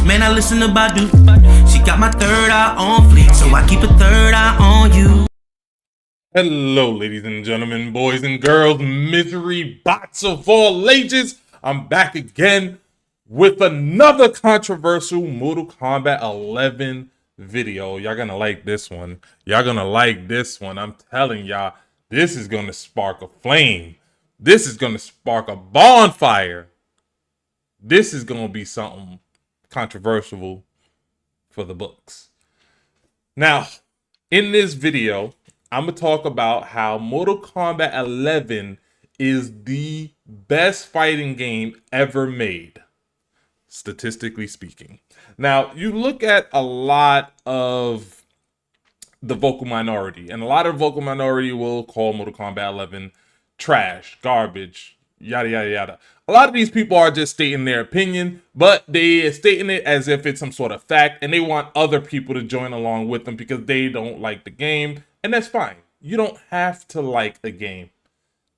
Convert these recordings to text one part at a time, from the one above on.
Man, I listen to Badu. She got my third eye on fleek, so I keep a third eye on you. Hello, ladies and gentlemen, boys and girls, misery bots of all ages. I'm back again with another controversial Mortal Kombat 11 video. Y'all gonna like this one. Y'all gonna like this one. I'm telling y'all, this is gonna spark a flame. This is gonna spark a bonfire. This is gonna be something controversial for the books. Now, in this video, I'm going to talk about how Mortal Kombat 11 is the best fighting game ever made, statistically speaking. Now, you look at a lot of the vocal minority, and a lot of vocal minority will call Mortal Kombat 11 trash, garbage, yada, yada, yada. A lot of these people are just stating their opinion, but they are stating it as if it's some sort of fact, and they want other people to join along with them because they don't like the game, and that's fine. You don't have to like a game.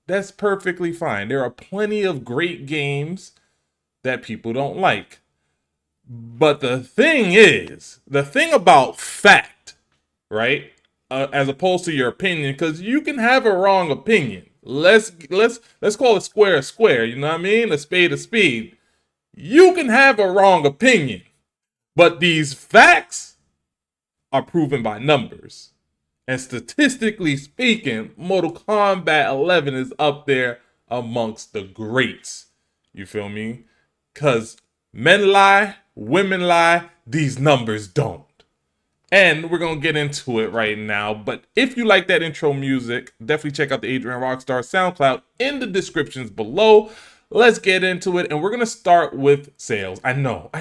That's perfectly fine. There are plenty of great games that people don't like. But the thing about fact, right? As opposed to your opinion, because you can have a wrong opinion. Let's call it square a square, you know what I mean? A spade a spade. You can have a wrong opinion, but these facts are proven by numbers. And statistically speaking, Mortal Kombat 11 is up there amongst the greats. You feel me? Because men lie, women lie, these numbers don't. And we're going to get into it right now. But if you like that intro music, definitely check out the Adrian Rockstar SoundCloud in the descriptions below. Let's get into it. And we're going to start with sales. I know.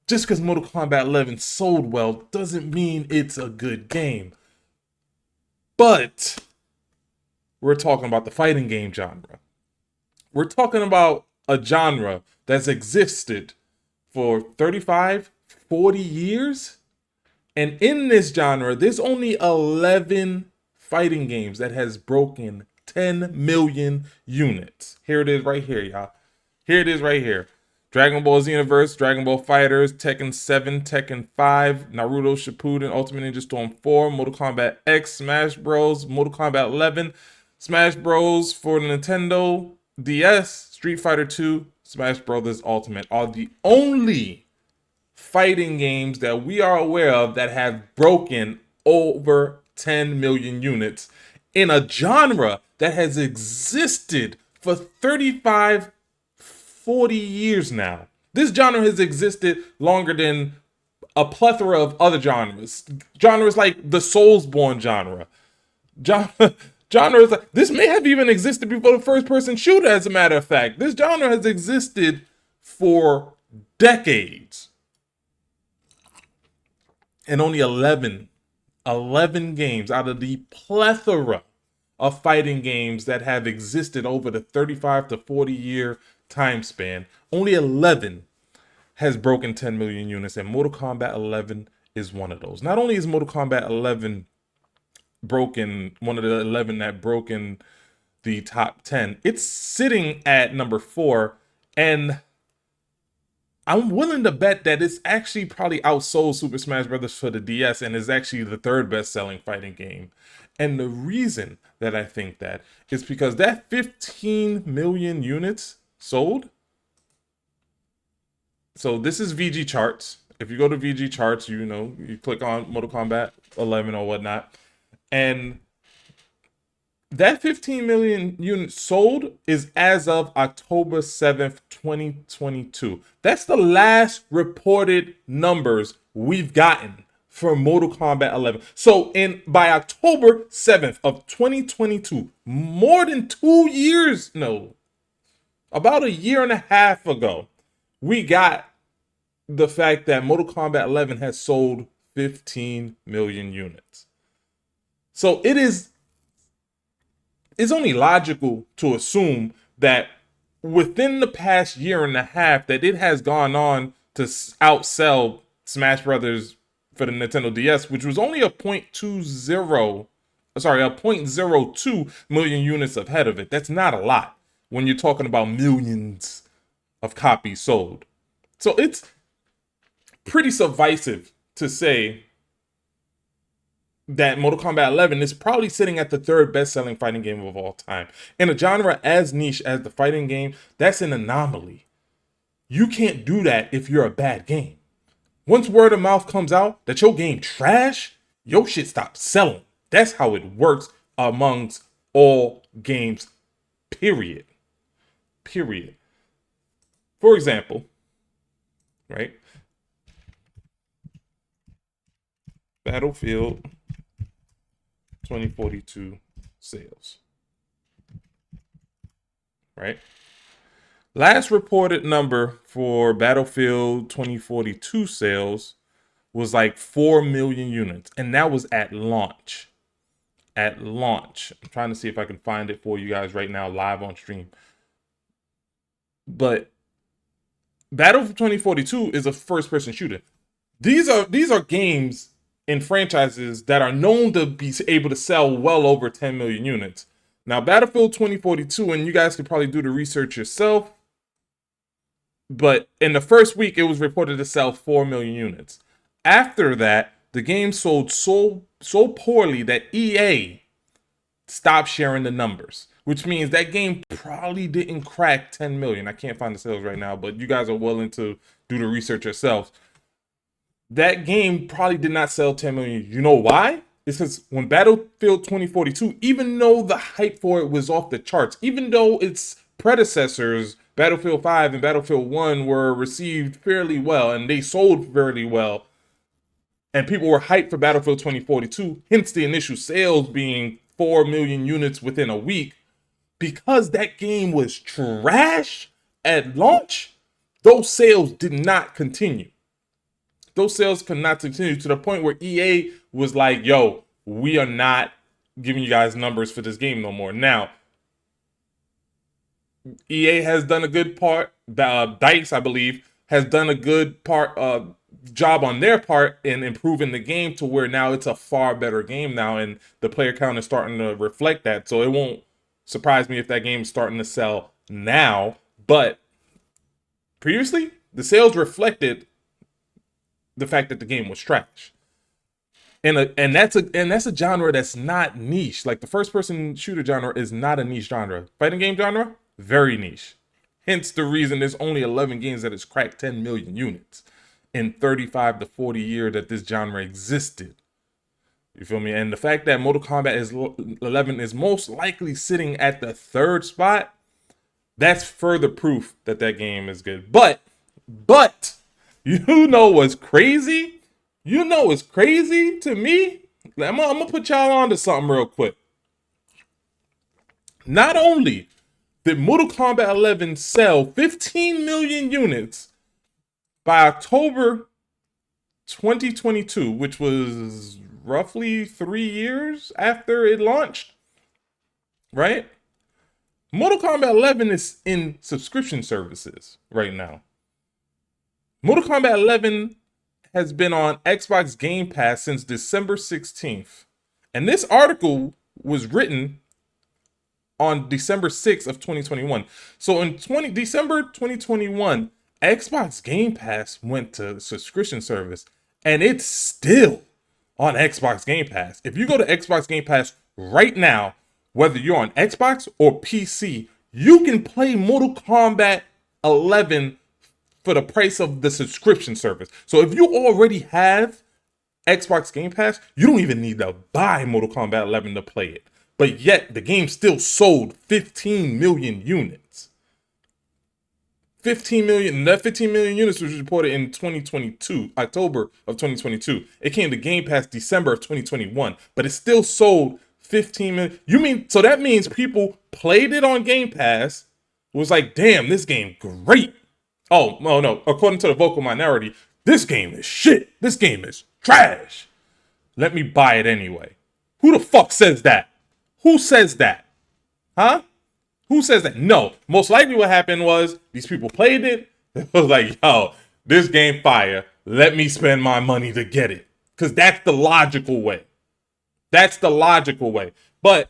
Just because Mortal Kombat 11 sold well doesn't mean it's a good game. But we're talking about the fighting game genre. We're talking about a genre that's existed for 35, 40 years. And in this genre, there's only 11 fighting games that has broken 10 million units. Here it is right here, y'all. Here it is right here. Dragon Ball Xenoverse, Dragon Ball FighterZ, Tekken 7, Tekken 5, Naruto Shippuden, Ultimate Ninja Storm 4, Mortal Kombat X, Smash Bros, Mortal Kombat 11, Smash Bros for the Nintendo DS, Street Fighter 2, Smash Bros Ultimate are the only fighting games that we are aware of that have broken over 10 million units in a genre that has existed for 35, 40 years now. This genre has existed longer than a plethora of other genres. Genres like the Soulsborne genre. Genres like this may have even existed before the first-person shooter, as a matter of fact. This genre has existed for decades. And only 11 games out of the plethora of fighting games that have existed over the 35 to 40 year time span, only 11 has broken 10 million units, and Mortal Kombat 11 is one of those. Not only is Mortal Kombat 11 broken, one of the 11 that broken the top 10, it's sitting at number 4, and I'm willing to bet that it's actually probably outsold Super Smash Bros. For the DS and is actually the third best-selling fighting game. And the reason that I think that is because that 15 million units sold. So this is VG charts. If you go to VG charts, you click on Mortal Kombat 11 or whatnot, and that 15 million units sold is as of October 7th, 2022. That's the last reported numbers we've gotten for Mortal Kombat 11. So by October 7th of 2022, more than 2 years, about a year and a half ago, we got the fact that Mortal Kombat 11 has sold 15 million units. So it's only logical to assume that within the past year and a half that it has gone on to outsell Smash Brothers for the Nintendo DS, which was only a 0.02 million units ahead of it. That's not a lot when you're talking about millions of copies sold. So pretty sufficient to say that Mortal Kombat 11 is probably sitting at the third best-selling fighting game of all time. In a genre as niche as the fighting game, that's an anomaly. You can't do that if you're a bad game. Once word of mouth comes out that your game trash, your shit stops selling. That's how it works amongst all games, period. Period. For example, right? Battlefield 2042 sales, right? Last reported number for Battlefield 2042 sales was like 4 million units, and that was at launch. At launch. I'm trying to see if I can find it for you guys right now live on stream. But Battlefield 2042 is a first-person shooter. These are games and franchises that are known to be able to sell well over 10 million units. Now, Battlefield 2042, and you guys could probably do the research yourself, but in the first week, it was reported to sell 4 million units. After that, the game sold so poorly that EA stopped sharing the numbers, which means that game probably didn't crack 10 million. I can't find the sales right now, but you guys are willing to do the research yourselves. That game probably did not sell 10 million. You know why? It's because when Battlefield 2042, even though the hype for it was off the charts, even though its predecessors, Battlefield 5 and Battlefield 1, were received fairly well and they sold fairly well, and people were hyped for Battlefield 2042, hence the initial sales being 4 million units within a week, because that game was trash at launch, those sales did not continue. Those sales could not continue to the point where EA was like, yo, we are not giving you guys numbers for this game no more. Now, EA has done a good part. DICE, I believe, has done a good job on their part in improving the game to where now it's a far better game now, and the player count is starting to reflect that. So it won't surprise me if that game is starting to sell now. But previously, the sales reflected the fact that the game was trash. And that's a genre that's not niche. Like the first-person shooter genre is not a niche genre. Fighting game genre, very niche. Hence the reason there's only 11 games that has cracked 10 million units in 35 to 40 years that this genre existed. You feel me? And the fact that Mortal Kombat 11 is most likely sitting at the third spot, that's further proof that that game is good. But you know what's crazy? You know what's crazy to me? I'm gonna put y'all on to something real quick. Not only did Mortal Kombat 11 sell 15 million units by October 2022, which was roughly 3 years after it launched, right? Mortal Kombat 11 is in subscription services right now. Mortal Kombat 11 has been on Xbox Game Pass since December 16th. And this article was written on December 6th of 2021. So in December 2021, Xbox Game Pass went to subscription service, and it's still on Xbox Game Pass. If you go to Xbox Game Pass right now, whether you're on Xbox or PC, you can play Mortal Kombat 11 for the price of the subscription service. So if you already have Xbox Game Pass, you don't even need to buy Mortal Kombat 11 to play it. But yet, the game still sold 15 million units. 15 million, that 15 million units was reported in 2022, October of 2022. It came to Game Pass December of 2021, but it still sold 15 million. So that means people played it on Game Pass, was like, damn, this game great. Oh, no. According to the vocal minority, this game is shit. This game is trash. Let me buy it anyway. Who the fuck says that? Who says that? Huh? Who says that? No. Most likely what happened was these people played it. It was like, yo, this game fire. Let me spend my money to get it. Because that's the logical way. That's the logical way. But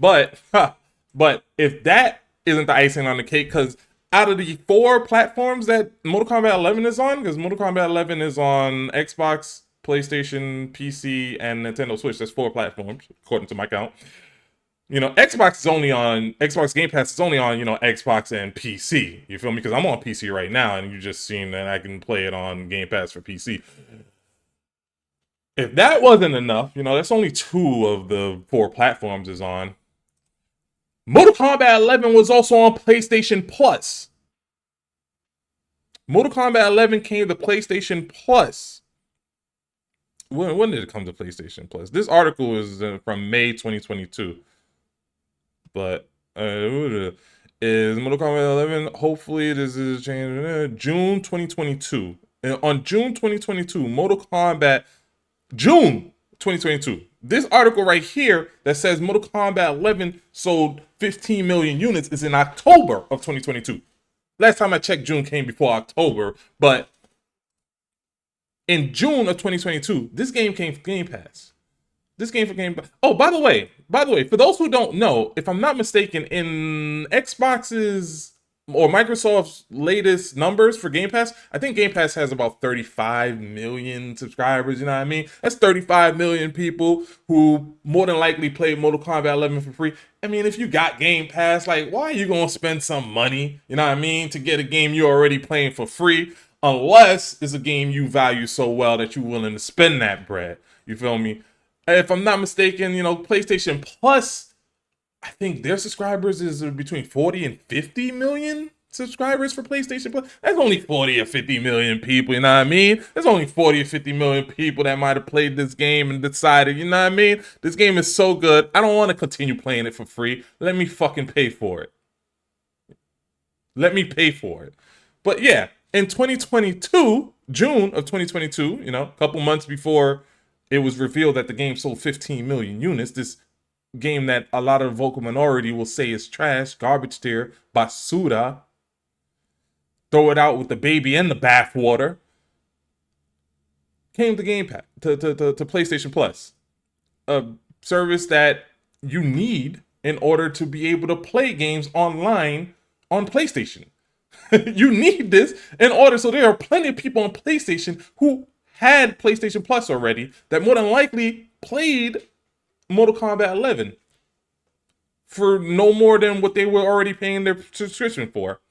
if that isn't the icing on the cake, because out of the 4 platforms that Mortal Kombat 11 is on, because Mortal Kombat 11 is on Xbox, PlayStation, PC, and Nintendo Switch. That's 4 platforms, according to my count. You know, Xbox Game Pass is only on, Xbox and PC. You feel me? Because I'm on PC right now, and you just seen that I can play it on Game Pass for PC. If that wasn't enough, that's only 2 of the 4 platforms is on. Mortal Kombat 11 was also on PlayStation Plus. Mortal Kombat 11 came to PlayStation Plus. When did it come to PlayStation Plus? This article is from May 2022. But is Mortal Kombat 11? Hopefully, this is changing. June 2022. And on June 2022, Mortal Kombat June 2022. This article right here that says Mortal Kombat 11 sold 15 million units is in October of 2022. Last time I checked, June came before October, but in June of 2022, this game came for Game Pass. This game for Game Pass. Oh, by the way, for those who don't know, if I'm not mistaken, in Xbox's or Microsoft's latest numbers for Game Pass, I think Game Pass has about 35 million subscribers, you know what I mean? That's 35 million people who more than likely played Mortal Kombat 11 for free. I mean, if you got Game Pass, like, why are you going to spend some money, you know what I mean, to get a game you're already playing for free, unless it's a game you value so well that you're willing to spend that bread, you feel me? If I'm not mistaken, PlayStation Plus, I think their subscribers is between 40 and 50 million subscribers for PlayStation Plus. That's only 40 or 50 million people, you know what I mean? There's only 40 or 50 million people that might have played this game and decided, you know what I mean? This game is so good, I don't want to continue playing it for free. Let me fucking pay for it. Let me pay for it. But yeah, in 2022, June of 2022, a couple months before it was revealed that the game sold 15 million units, this game that a lot of vocal minority will say is trash, garbage tier, basura, throw it out with the baby and the bathwater, came to Game Pass, to PlayStation Plus, a service that you need in order to be able to play games online on PlayStation. You need this in order, so there are plenty of people on PlayStation who had PlayStation Plus already that more than likely played Mortal Kombat 11 for no more than what they were already paying their subscription for.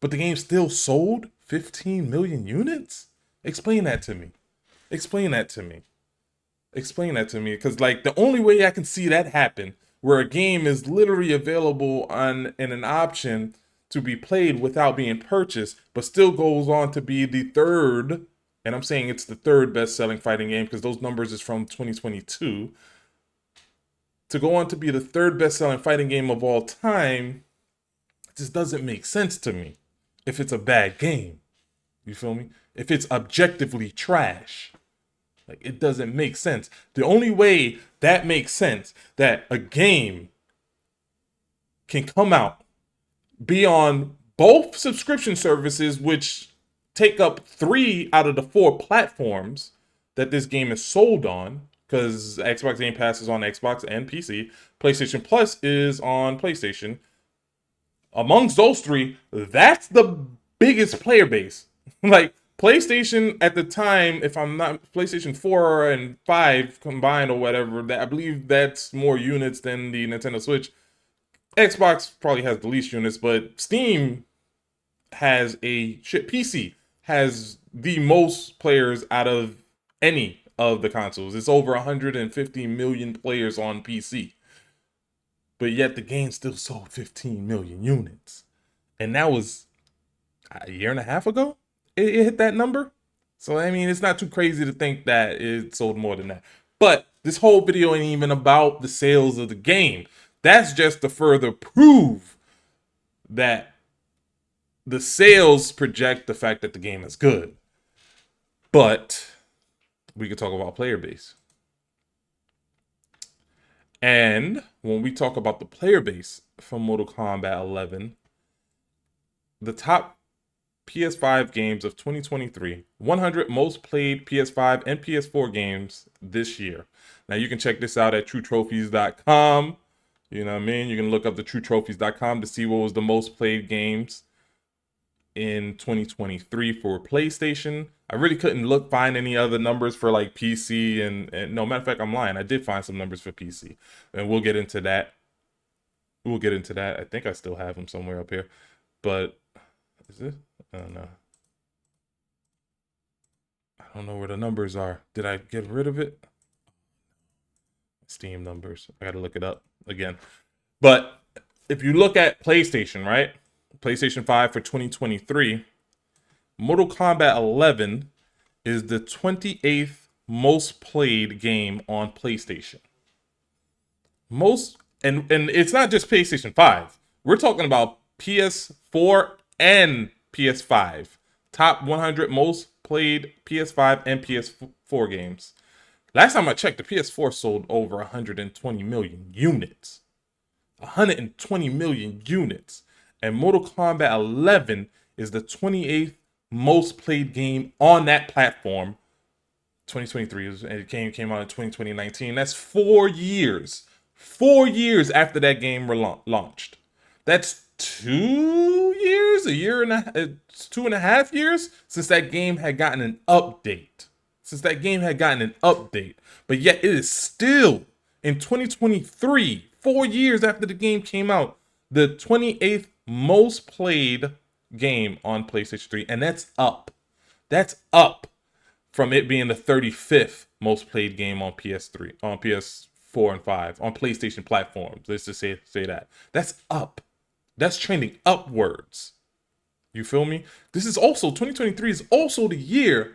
But the game still sold 15 million units? Explain that to me. Explain that to me. Explain that to me. Because, like, the only way I can see that happen, where a game is literally available in an option to be played without being purchased, but still goes on to be the third, and I'm saying it's the third best-selling fighting game because those numbers is from 2022, to go on to be the third best-selling fighting game of all time, it just doesn't make sense to me if it's a bad game. You feel me? If it's objectively trash. Like, it doesn't make sense. The only way that makes sense, that a game can come out, be on both subscription services, which take up 3 out of the 4 platforms that this game is sold on, because Xbox Game Pass is on Xbox and PC. PlayStation Plus is on PlayStation. Amongst those 3, that's the biggest player base. Like, PlayStation at the time, if I'm not, PlayStation 4 and 5 combined or whatever, I believe that's more units than the Nintendo Switch. Xbox probably has the least units, but Steam has PC has the most players out of any of the consoles. It's over 150 million players on PC. But yet the game still sold 15 million units. And that was a year and a half ago it hit that number. So, I mean, it's not too crazy to think that it sold more than that. But this whole video ain't even about the sales of the game. That's just to further prove that the sales project the fact that the game is good. But we could talk about player base. And when we talk about the player base from Mortal Kombat 11, the top PS5 games of 2023, 100 most played PS5 and PS4 games this year. Now you can check this out at truetrophies.com. You know what I mean? You can look up the truetrophies.com to see what was the most played games in 2023 for PlayStation. I really couldn't find any other numbers for like PC and no, matter of fact, I'm lying. I did find some numbers for PC, and we'll get into that. We'll get into that. I think I still have them somewhere up here, but is it? I don't know. I don't know where the numbers are. Did I get rid of it? Steam numbers. I gotta look it up again. But if you look at PlayStation, right? PlayStation 5 for 2023, Mortal Kombat 11 is the 28th most played game on PlayStation. And it's not just PlayStation 5. We're talking about PS4 and PS5. Top 100 most played PS5 and PS4 games. Last time I checked, the PS4 sold over 120 million units. 120 million units. And Mortal Kombat 11 is the 28th most played game on that platform. 2023 it came out in 2019. That's 4 years. 4 years after that game launched. That's 2 years, a year and a 2.5 years since that game had gotten an update. But yet it is still in 2023, 4 years after the game came out, the 28th most played game on PlayStation 3, and that's up. That's up from it being the 35th most played game on PS3, on PS4 and 5, on PlayStation platforms. Let's just say that. That's up. That's trending upwards. You feel me? This is also, 2023 is also the year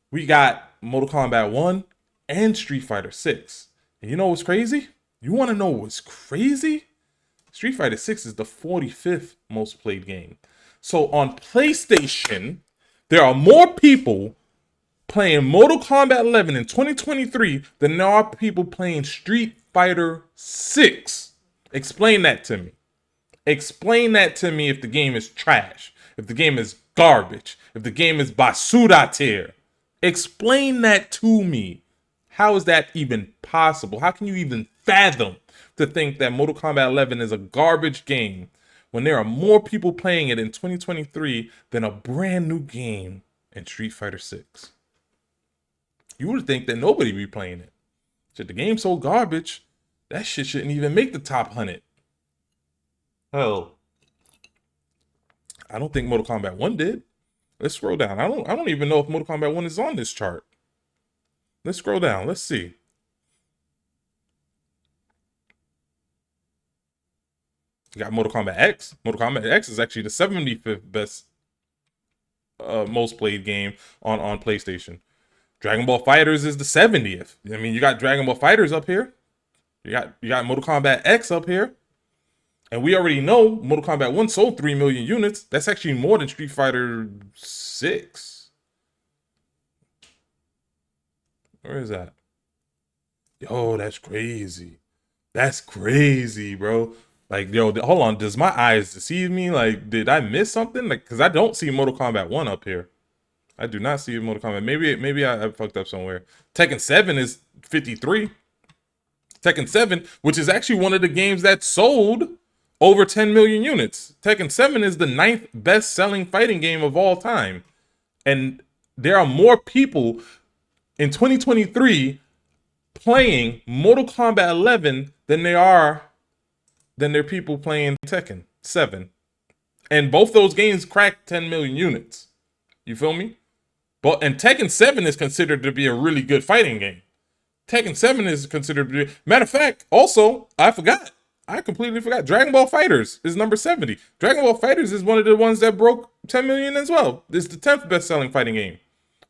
we got Mortal Kombat 1 and Street Fighter 6. And you know what's crazy? You want to know what's crazy? Street Fighter 6 is the 45th most played game. So on PlayStation, there are more people playing Mortal Kombat 11 in 2023 than there are people playing Street Fighter 6. Explain that to me. Explain that to me if the game is trash, if the game is garbage, if the game is basura tier. Explain that to me. How is that even possible? How can you even fathom to think that Mortal Kombat 11 is a garbage game when there are more people playing it in 2023 than a brand new game in Street Fighter 6? You would think that nobody be playing it. Shit, the game's so garbage, that shit shouldn't even make the top 100. Hell, I don't think Mortal Kombat 1 did. Let's scroll down. I don't even know if Mortal Kombat 1 is on this chart. Let's scroll down. Let's see. You got Mortal Kombat X. Mortal Kombat X is actually the 75th best most played game on PlayStation. Dragon Ball FighterZ is the 70th. I mean, you got Dragon Ball FighterZ up here. You got Mortal Kombat X up here. And we already know Mortal Kombat 1 sold 3 million units. That's actually more than Street Fighter 6. Where is that? Yo, that's crazy. That's crazy, bro. Like, yo, hold on. Does my eyes deceive me? Like, did I miss something? Like, because I don't see Mortal Kombat 1 up here. I do not see Mortal Kombat. Maybe I fucked up somewhere. Tekken 7 is 53. Tekken 7, which is actually one of the games that sold over 10 million units. Tekken 7 is the 9th best-selling fighting game of all time. And there are more people in 2023 playing Mortal Kombat 11 than there are people playing Tekken 7. And both those games cracked 10 million units. You feel me? And Tekken 7 is considered to be a really good fighting game. Tekken 7 is considered to be... Matter of fact, also, I completely forgot. Dragon Ball FighterZ is number 70. Dragon Ball FighterZ is one of the ones that broke 10 million as well. It's the 10th best-selling fighting game.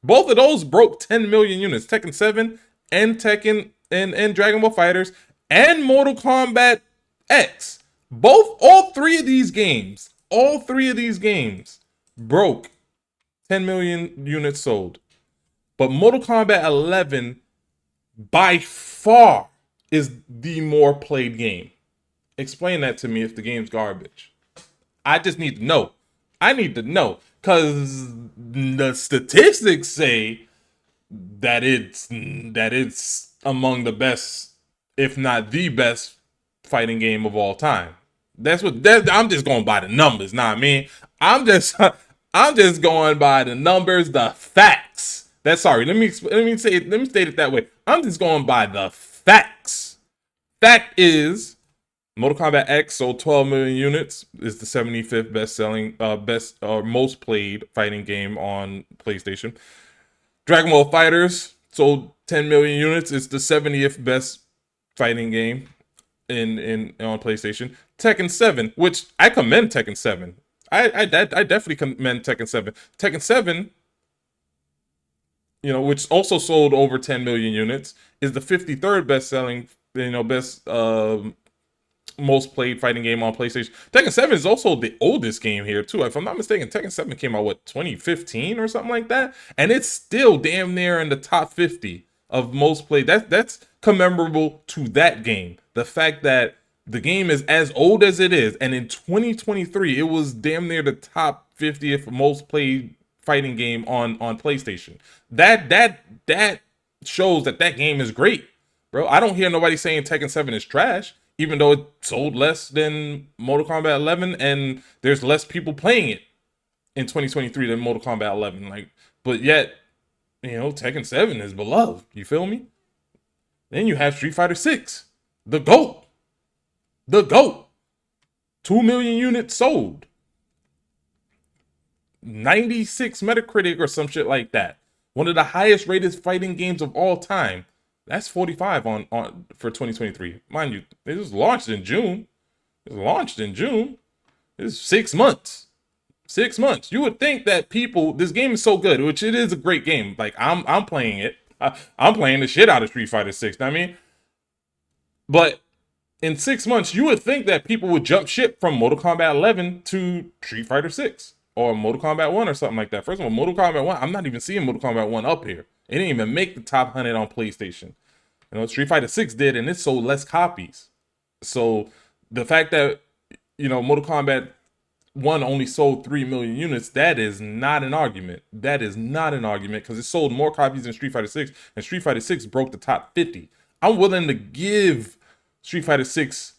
Both of those broke 10 million units. Tekken 7 and Tekken and Dragon Ball FighterZ and Mortal Kombat X. All three of these games broke 10 million units sold. But Mortal Kombat 11 by far is the more played game. Explain that to me if the game's garbage. I just need to know. I need to know. Because the statistics say that it's among the best, if not the best, fighting game of all time. I'm just going by the numbers, not me. I'm just I'm just going by the numbers, the facts. That's sorry. Let me state it that way. I'm just going by the facts. Fact is, Mortal Kombat X sold 12 million units. Is the 75th best or most played fighting game on PlayStation. Dragon Ball Fighters sold 10 million units. It's the 70th best fighting game in on PlayStation. Tekken 7, which I commend Tekken 7. I definitely commend Tekken 7. Tekken 7, which also sold over 10 million units, is the 53rd best selling, best most played fighting game on PlayStation. Tekken 7 is also the oldest game here too. If I'm not mistaken, Tekken 7 came out 2015 or something like that, and it's still damn near in the top 50 of most played. That's commemorable to that game. The fact that the game is as old as it is, and in 2023 it was damn near the top 50th most played fighting game on PlayStation. That shows that game is great, bro. I don't hear nobody saying Tekken 7 is trash, even though it sold less than Mortal Kombat 11, and there's less people playing it in 2023 than Mortal Kombat 11. But yet, Tekken 7 is beloved. You feel me? Then you have Street Fighter 6, the GOAT. The GOAT. 2 million units sold. 96 Metacritic or some shit like that. One of the highest rated fighting games of all time. That's 45 on for 2023. Mind you, it was launched in June. It's 6 months. 6 months. You would think that this game is so good, which it is a great game. Like I'm playing it. I'm playing the shit out of Street Fighter 6. I mean, but in 6 months, you would think that people would jump ship from Mortal Kombat 11 to Street Fighter 6 or Mortal Kombat 1 or something like that. First of all, Mortal Kombat 1, I'm not even seeing Mortal Kombat 1 up here. It didn't even make the top 100 on PlayStation. Street Fighter 6 did, and it sold less copies. So the fact that, Mortal Kombat 1 only sold 3 million units, that is not an argument. That is not an argument, because it sold more copies than Street Fighter 6, and Street Fighter 6 broke the top 50. I'm willing to give Street Fighter 6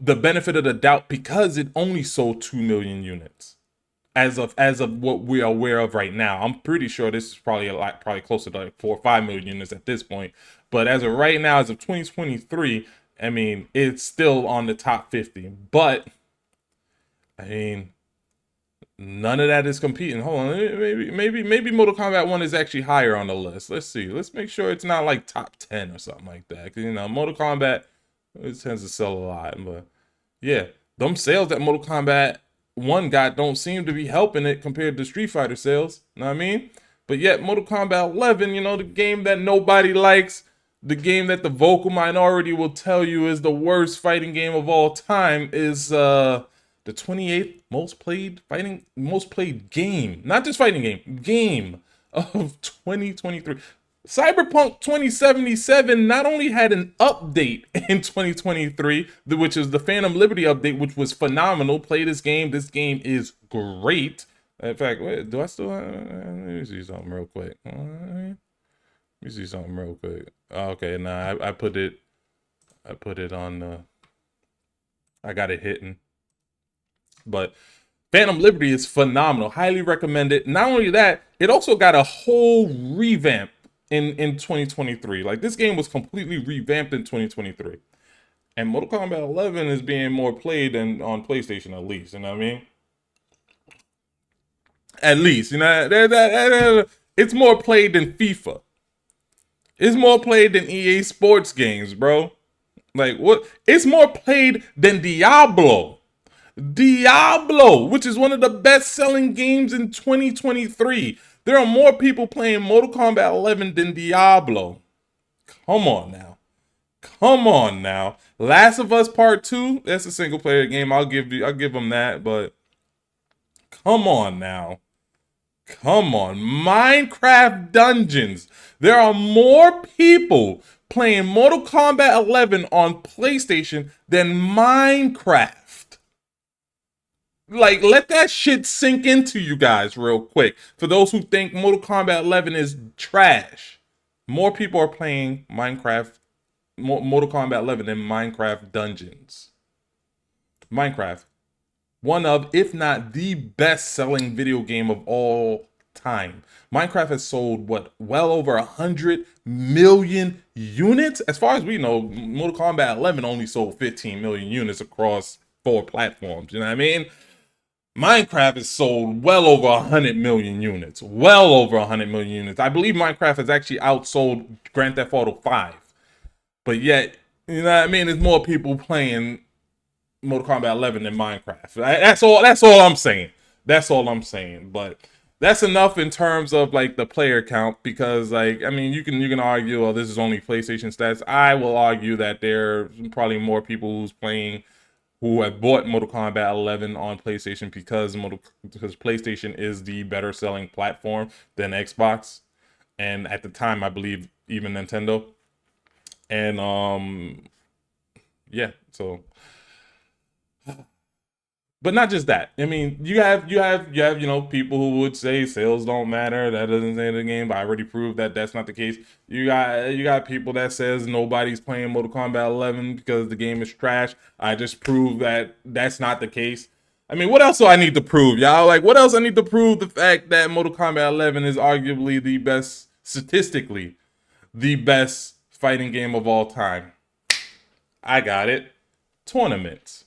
the benefit of the doubt because it only sold 2 million units. As of what we are aware of right now, I'm pretty sure this is probably closer to 4 or 5 million units at this point. But as of right now, as of 2023, I mean, it's still on the top 50. But I mean, none of that is competing. Hold on, maybe Mortal Kombat 1 is actually higher on the list. Let's see. Let's make sure it's not like top 10 or something like that. Because Mortal Kombat, it tends to sell a lot. But yeah, them sales that Mortal Kombat 1 got don't seem to be helping it compared to Street Fighter sales. Know what I mean? But yet Mortal Kombat 11, the game that nobody likes, the game that the vocal minority will tell you is the worst fighting game of all time, is the 28th most played game, not just fighting game of 2023. Cyberpunk 2077 not only had an update in 2023, which is the Phantom Liberty update, which was phenomenal. Play this game. This game is great. In fact, wait, do I still have, let me see something real quick. Okay, nah, I put it on the, I got it hidden. But Phantom Liberty is phenomenal. Highly recommend it. Not only that, it also got a whole revamp in 2023. Like, this game was completely revamped in 2023. And Mortal Kombat 11 is being more played than on PlayStation, at least. You know what I mean? At least, it's more played than FIFA. It's more played than EA Sports games, bro. Like, what? It's more played than Diablo, which is one of the best-selling games in 2023. There are more people playing Mortal Kombat 11 than Diablo. Come on now. Last of Us Part 2, that's a single-player game. I'll give them that, but come on now. Minecraft Dungeons. There are more people playing Mortal Kombat 11 on PlayStation than Minecraft. Like, let that shit sink into you guys real quick. For those who think Mortal Kombat 11 is trash, more people are playing Mortal Kombat 11 than Minecraft Dungeons. Minecraft, one of, if not the best-selling video game of all time. Minecraft has sold, what, well over 100 million units? As far as we know, Mortal Kombat 11 only sold 15 million units across 4 platforms. You know what I mean? Minecraft has sold well over 100 million units. Well over 100 million units. I believe Minecraft has actually outsold Grand Theft Auto 5. But yet, you know what I mean? There's more people playing Mortal Kombat 11 than Minecraft. That's all I'm saying. That's all I'm saying. But that's enough in terms of like the player count, because like, I mean, you can argue, oh, this is only PlayStation stats. I will argue that there are probably more people who have bought Mortal Kombat 11 on PlayStation because PlayStation is the better selling platform than Xbox, and at the time I believe even Nintendo. And yeah, so, but not just that. I mean, you have people who would say sales don't matter. That doesn't say the game. But I already proved that that's not the case. You got people that says nobody's playing Mortal Kombat 11 because the game is trash. I just proved that that's not the case. I mean, what else do I need to prove, y'all? Like, what else I need to prove? The fact that Mortal Kombat 11 is arguably the best, statistically, the best fighting game of all time. I got it. Tournaments.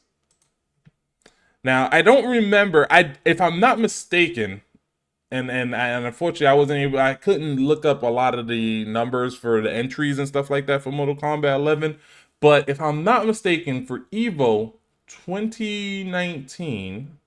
Now, I don't remember, if I'm not mistaken, and unfortunately I couldn't look up a lot of the numbers for the entries and stuff like that for Mortal Kombat 11, but if I'm not mistaken, for EVO 2019,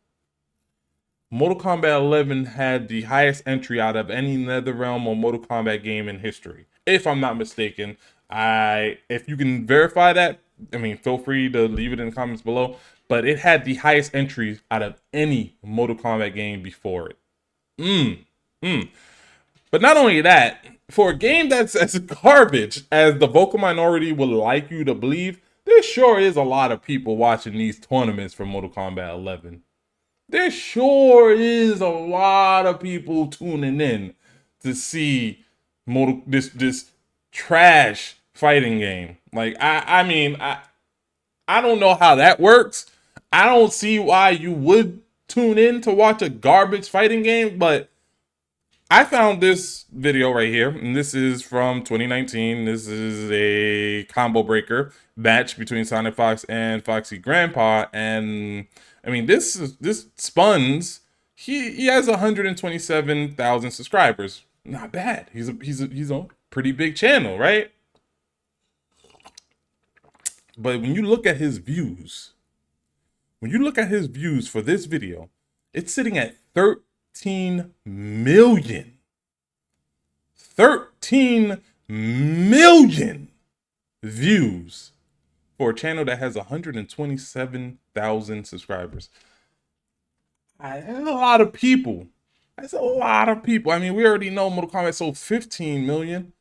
Mortal Kombat 11 had the highest entry out of any NetherRealm or Mortal Kombat game in history. If I'm not mistaken, if you can verify that, I mean, feel free to leave it in the comments below. But it had the highest entries out of any Mortal Kombat game before it. But not only that, for a game that's as garbage as the vocal minority would like you to believe, there sure is a lot of people watching these tournaments for Mortal Kombat 11. There sure is a lot of people tuning in to see this trash fighting game. Like, I mean, I don't know how that works. I don't see why you would tune in to watch a garbage fighting game, but I found this video right here, and this is from 2019. This is a combo breaker match between Sonic Fox and Foxy Grandpa, and I mean, this Spuns, he has 127,000 subscribers. Not bad. He's a pretty big channel, right? But when you look at his views, for this video, it's sitting at 13 million. 13 million views for a channel that has 127,000 subscribers. That's a lot of people. That's a lot of people. I mean, we already know Mortal Kombat sold 15 million.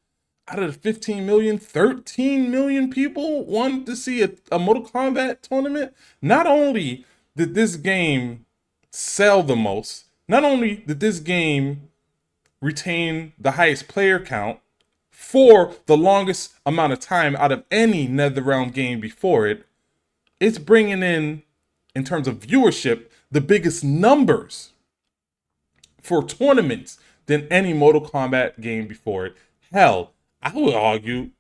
Out of the 15 million, 13 million people wanted to see a Mortal Kombat tournament. Not only did this game sell the most, not only did this game retain the highest player count for the longest amount of time out of any NetherRealm game before it, it's bringing in terms of viewership, the biggest numbers for tournaments than any Mortal Kombat game before it. Hell, I would argue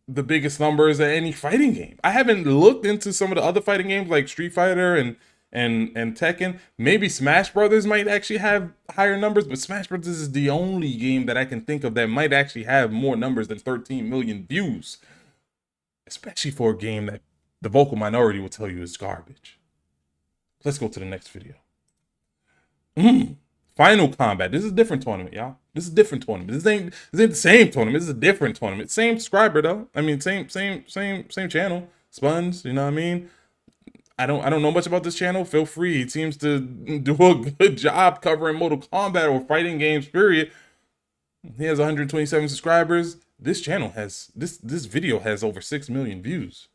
the biggest numbers of any fighting game. I haven't looked into some of the other fighting games like Street Fighter and Tekken. Maybe Smash Brothers might actually have higher numbers, but Smash Brothers is the only game that I can think of that might actually have more numbers than 13 million views. Especially for a game that the vocal minority will tell you is garbage. Let's go to the next video. Final Combat. This is a different tournament, y'all. This is a different tournament. This ain't the same tournament. This is a different tournament. Same subscriber though. I mean, same channel. Spuns, you know what I mean? I don't know much about this channel. Feel free. He seems to do a good job covering Mortal Kombat or fighting games, period. He has 127 subscribers. This channel has this video has over 6 million views.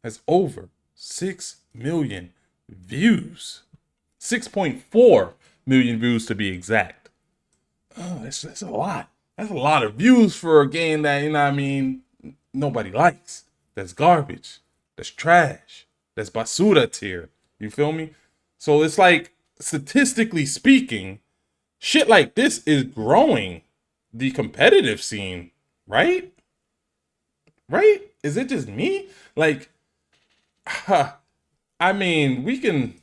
Has over 6 million views. 6.4 million views to be exact. Oh, that's a lot. That's a lot of views for a game that, you know what I mean, nobody likes. That's garbage. That's trash. That's basura tier. You feel me? So it's like, statistically speaking, shit like this is growing the competitive scene, right? Right? Is it just me? Like, I mean, we can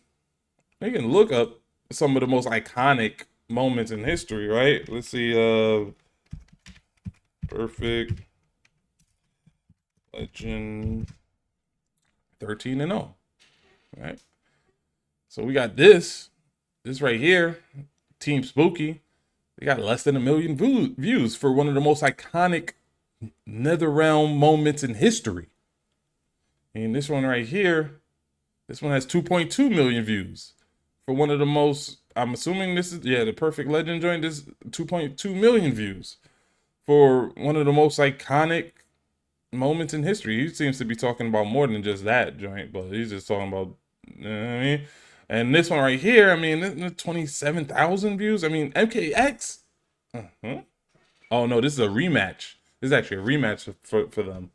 look up some of the most iconic moments in history, right? Let's see, perfect legend 13 and 0. Right? So we got this right here, Team Spooky. They got less than 1 million views for one of the most iconic NetherRealm moments in history. And this one right here, this one has 2.2 million views for one of the most, I'm assuming this is, yeah, the Perfect Legend joint. This 2.2 million views for one of the most iconic moments in history. He seems to be talking about more than just that joint, but he's just talking about, you know what I mean? And this one right here, I mean, 27,000 views. I mean, MKX. Oh no, this is a rematch. This is actually a rematch for them.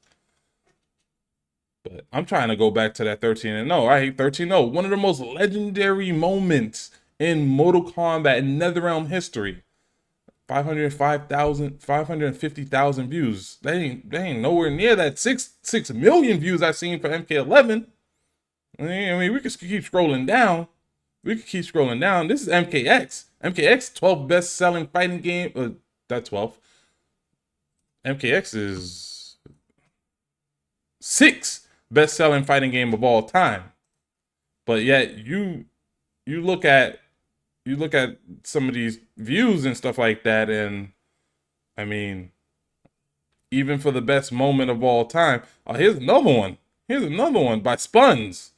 But I'm trying to go back to that 13 and 0. I hate 13 0. One of the most legendary moments in Mortal Kombat in NetherRealm history. 550,000 views. They ain't nowhere near that 6 million views I seen for MK11. I mean, we could keep scrolling down. This is MKX. MKX 12th best selling fighting game. That 12th. MKX is 6th best selling fighting game of all time. But yet you look at some of these views and stuff like that, and I mean, even for the best moment of all time. Oh, here's another one. By Spuns.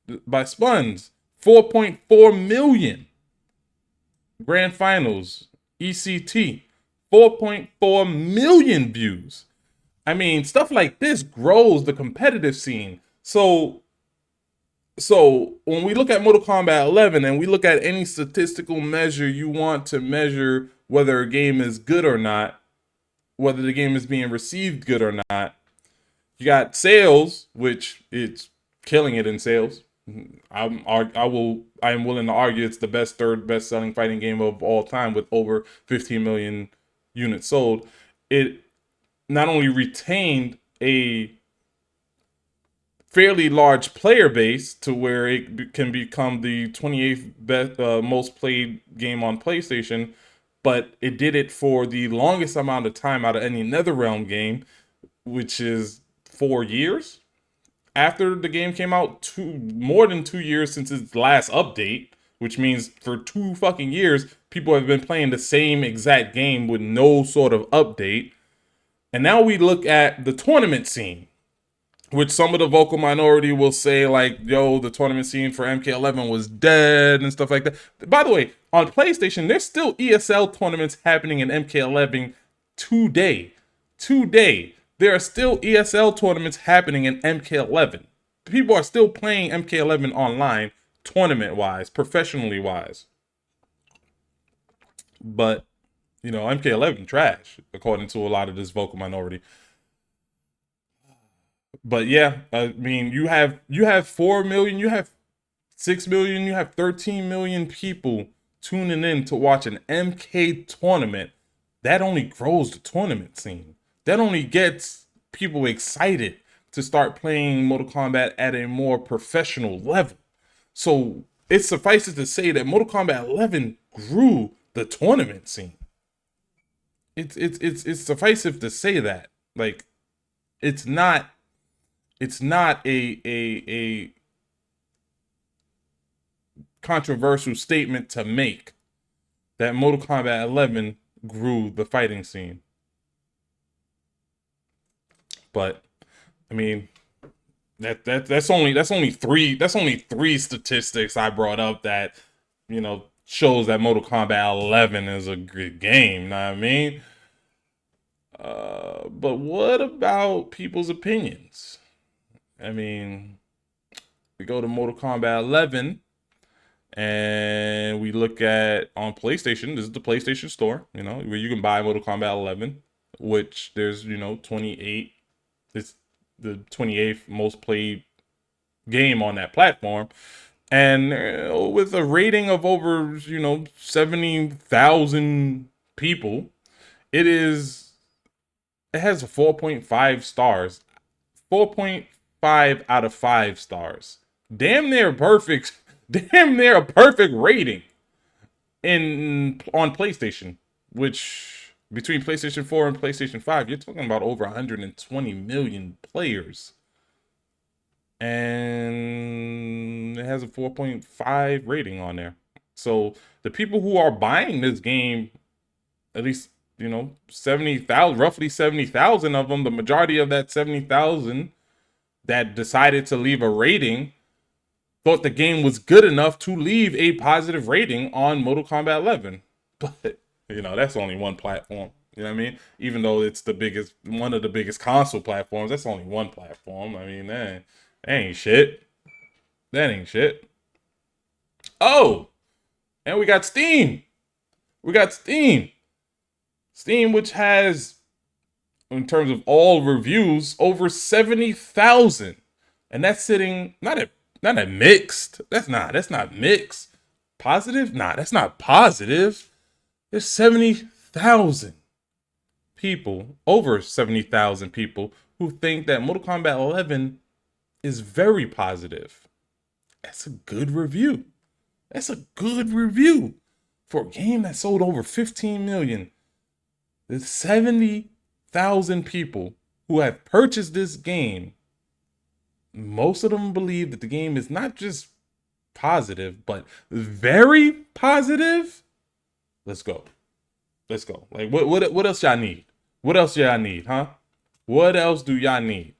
4.4 million. Grand Finals. ECT. 4.4 million views. I mean, stuff like this grows the competitive scene. So when we look at Mortal Kombat 11 and we look at any statistical measure you want to measure whether a game is good or not, whether the game is being received good or not, you got sales, which it's killing it in sales. I am willing to argue it's the third best selling fighting game of all time with over 15 million units sold. It not only retained a fairly large player base to where it can become the 28th best, most played game on PlayStation, but it did it for the longest amount of time out of any NetherRealm game, which is 4 years. After the game came out, more than 2 years since its last update, which means for 2 fucking years, people have been playing the same exact game with no sort of update. And now we look at the tournament scene, which some of the vocal minority will say, like, yo, the tournament scene for MK11 was dead and stuff like that. By the way, on PlayStation, there's still ESL tournaments happening in MK11 today. There are still ESL tournaments happening in MK11. People are still playing MK11 online, tournament-wise, professionally-wise. But, you know, MK11 trash, according to a lot of this vocal minority. But yeah, I mean, you have 4 million, you have 6 million, you have 13 million people tuning in to watch an MK tournament. That only grows the tournament scene. That only gets people excited to start playing Mortal Kombat at a more professional level. So it suffices to say that Mortal Kombat 11 grew the tournament scene. It's suffices to say that. Like, it's not a controversial statement to make that Mortal Kombat 11 grew the fighting scene. But I mean, that's only three statistics I brought up that, you know, shows that Mortal Kombat 11 is a good game. Know what I mean? But what about people's opinions? I mean, we go to Mortal Kombat 11 and we look at on PlayStation. This is the PlayStation Store, you know, where you can buy Mortal Kombat 11, which there's, you know, 28. It's the 28th most played game on that platform. And with a rating of over, 70,000 people, it has a 4.5 stars. 4.5 out of 5 stars. Damn near perfect. Damn near a perfect rating on PlayStation, which between PlayStation 4 and PlayStation 5, you're talking about over 120 million players. And it has a 4.5 rating on there. So the people who are buying this game, at least 70,000, roughly 70,000 of them, the majority of that 70,000 that decided to leave a rating thought the game was good enough to leave a positive rating on Mortal Kombat 11. But that's only one platform. You know what I mean? Even though it's one of the biggest console platforms, that's only one platform. I mean, that ain't shit. That ain't shit. Oh, and we got Steam. Steam, which has, in terms of all reviews, over 70,000, and that's sitting not at mixed. That's not mixed. Positive? Nah, that's not positive. There's 70,000 people, over 70,000 people, who think that Mortal Kombat 11 is very positive. That's a good review. That's a good review for a game that sold over 15 million. There's 70,000 people who have purchased this game. Most of them believe that the game is not just positive, but very positive. Let's go. Like, what else y'all need? What else y'all need, huh? What else do y'all need?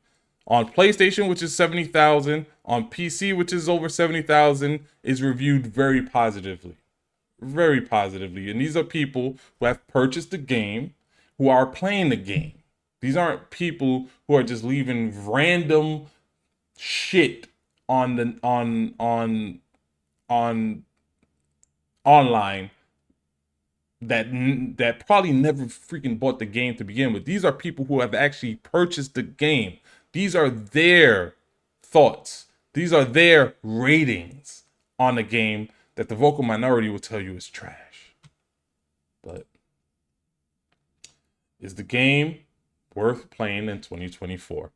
On PlayStation, which is 70,000, on PC, which is over 70,000, is reviewed very positively. Very positively. And these are people who have purchased the game, who are playing the game. These aren't people who are just leaving random shit on online that probably never freaking bought the game to begin with. These are people who have actually purchased the game. These are their thoughts. These are their ratings on the game that the vocal minority will tell you is trash. But is the game worth playing in 2024?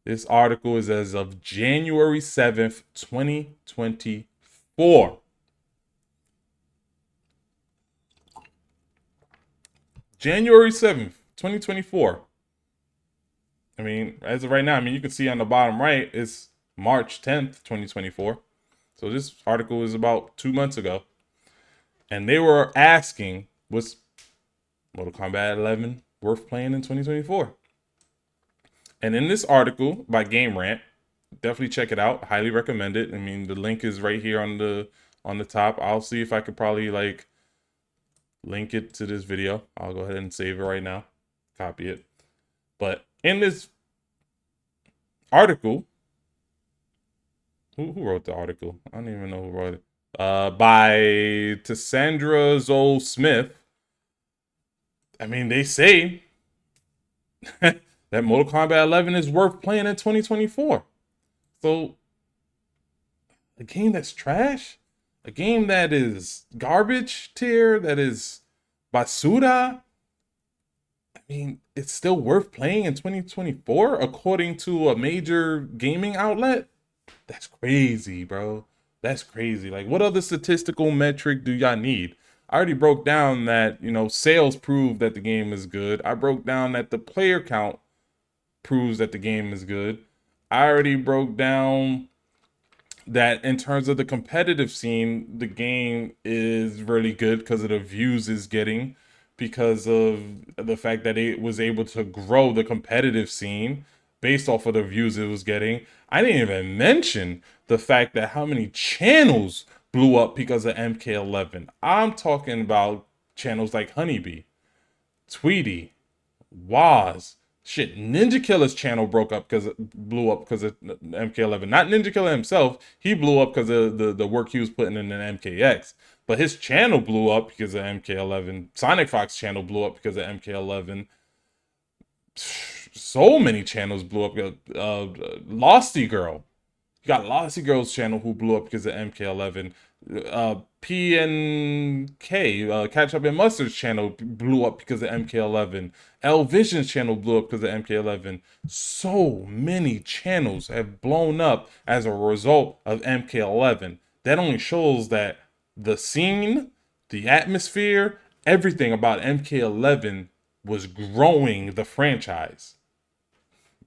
This article is as of January 7th, 2024. January 7th, 2024. I mean, as of right now, you can see on the bottom right, it's March 10th, 2024. So this article is about 2 months ago. And they were asking, was Mortal Kombat 11 worth playing in 2024? And in this article by Game Rant, definitely check it out. Highly recommend it. The link is right here on the top. I'll see if I could probably link it to this video. I'll go ahead and save it right now. Copy it. But in this article, who wrote the article? I don't even know who wrote it. By Cassandra Zoe Smith. They say that Mortal Kombat 11 is worth playing in 2024. So, a game that's trash? A game that is garbage tier? That is basura? It's still worth playing in 2024 according to a major gaming outlet? That's crazy, bro. That's crazy. Like, what other statistical metric do y'all need? I already broke down that, sales prove that the game is good. I broke down that the player count proves that the game is good. I already broke down that in terms of the competitive scene, the game is really good because of the views it's getting, because of the fact that it was able to grow the competitive scene based off of the views it was getting. I didn't even mention the fact that how many channels blew up because of MK11. I'm talking about channels like Honeybee, Tweety, Waz. Shit, Ninja Killer's channel blew up because of MK11. Not Ninja Killer himself. He blew up because of the work he was putting in an MKX. But his channel blew up because of MK11. Sonic Fox channel blew up because of MK11. So many channels blew up. Losty Girl. You got Lossy Girl's channel who blew up because of MK11. PNK, Ketchup and Mustard's channel blew up because of MK11. L Vision's channel blew up because of MK11. So many channels have blown up as a result of MK11. That only shows that the scene, the atmosphere, everything about MK11 was growing the franchise.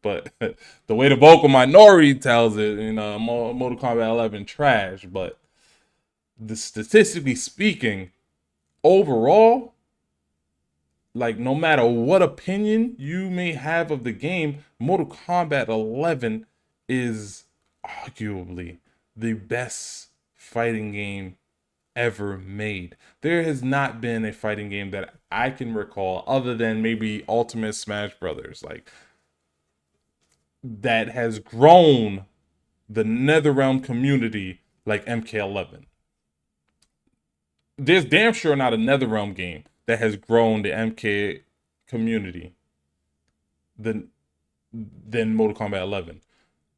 But the way the vocal minority tells it, Mortal Kombat 11 trash. But statistically speaking, overall, like no matter what opinion you may have of the game, Mortal Kombat 11 is arguably the best fighting game ever made. There has not been a fighting game that I can recall, other than maybe Ultimate Smash Brothers, that has grown the NetherRealm community like MK11. There's damn sure not a NetherRealm game that has grown the MK community than Mortal Kombat 11.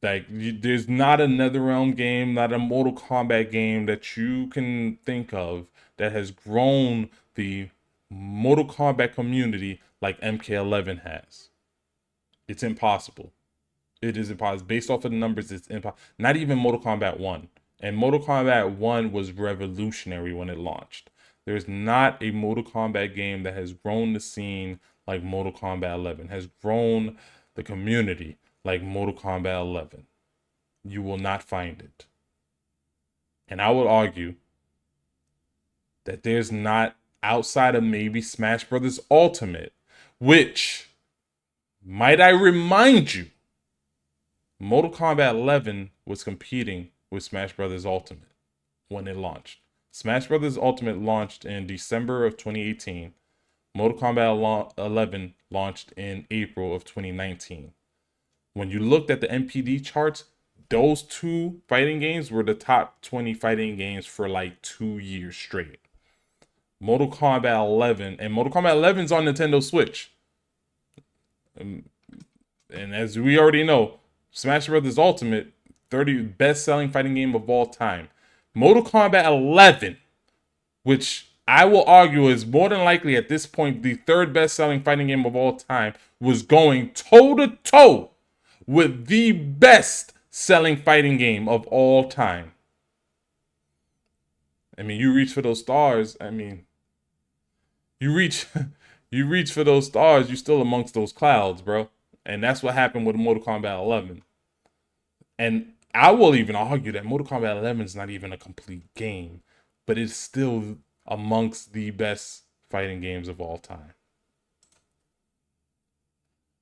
There's not a NetherRealm game, not a Mortal Kombat game that you can think of that has grown the Mortal Kombat community like MK11 has. It's impossible. It is impossible. Based off of the numbers, it's impossible. Not even Mortal Kombat 1. And Mortal Kombat 1 was revolutionary when it launched. There's not a Mortal Kombat game that has grown the scene like Mortal Kombat 11, has grown the community like Mortal Kombat 11. You will not find it. And I would argue that there's not, outside of maybe Smash Brothers Ultimate, which, might I remind you, Mortal Kombat 11 was competing with Smash Brothers Ultimate when it launched. Smash Brothers Ultimate launched in December of 2018. Mortal Kombat 11 launched in April of 2019. When you looked at the NPD charts, those two fighting games were the top 20 fighting games for like 2 years straight. Mortal Kombat 11, and Mortal Kombat 11 is on Nintendo Switch. And as we already know, Smash Brothers Ultimate, 30 best-selling fighting game of all time. Mortal Kombat 11, which I will argue is more than likely at this point the third best-selling fighting game of all time, was going toe-to-toe with the best-selling fighting game of all time. I mean, you reach for those stars. I mean, you reach for those stars, you're still amongst those clouds, bro. And that's what happened with Mortal Kombat 11. And I will even argue that Mortal Kombat 11 is not even a complete game, but it's still amongst the best fighting games of all time.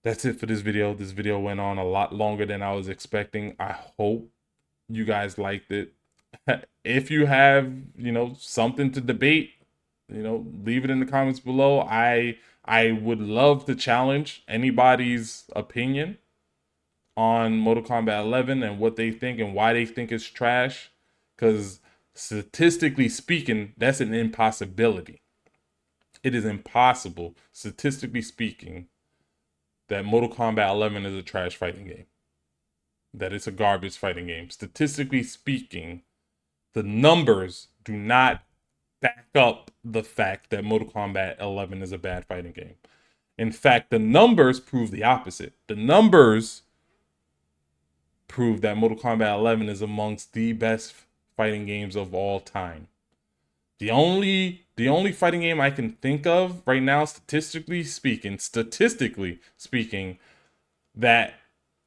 That's it for this video. This video went on a lot longer than I was expecting. I hope you guys liked it. If you have, something to debate, leave it in the comments below. I would love to challenge anybody's opinion on Mortal Kombat 11 and what they think and why they think it's trash. Because statistically speaking, that's an impossibility. It is impossible, statistically speaking, that Mortal Kombat 11 is a trash fighting game. That it's a garbage fighting game. Statistically speaking, the numbers do not back up the fact that Mortal Kombat 11 is a bad fighting game. In fact, the numbers prove the opposite. The numbers prove that Mortal Kombat 11 is amongst the best fighting games of all time. The only fighting game I can think of right now, statistically speaking, that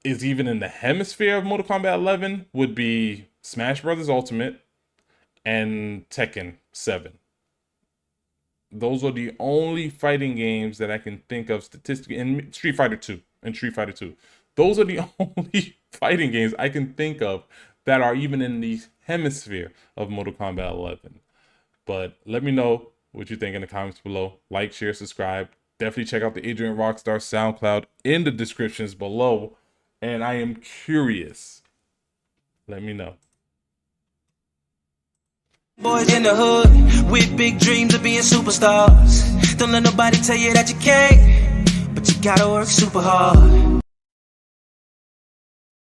is even in the hemisphere of Mortal Kombat 11 would be Smash Brothers Ultimate and Tekken 7. Those are the only fighting games that I can think of statistically, and Street Fighter 2. Those are the only fighting games I can think of that are even in the hemisphere of Mortal Kombat 11. But let me know what you think in the comments below. Like, share, subscribe. Definitely check out the Adrian Rockstar SoundCloud in the descriptions below. And I am curious. Let me know. Boys in the hood with big dreams of being superstars. Don't let nobody tell you that you can't, but you gotta work super hard.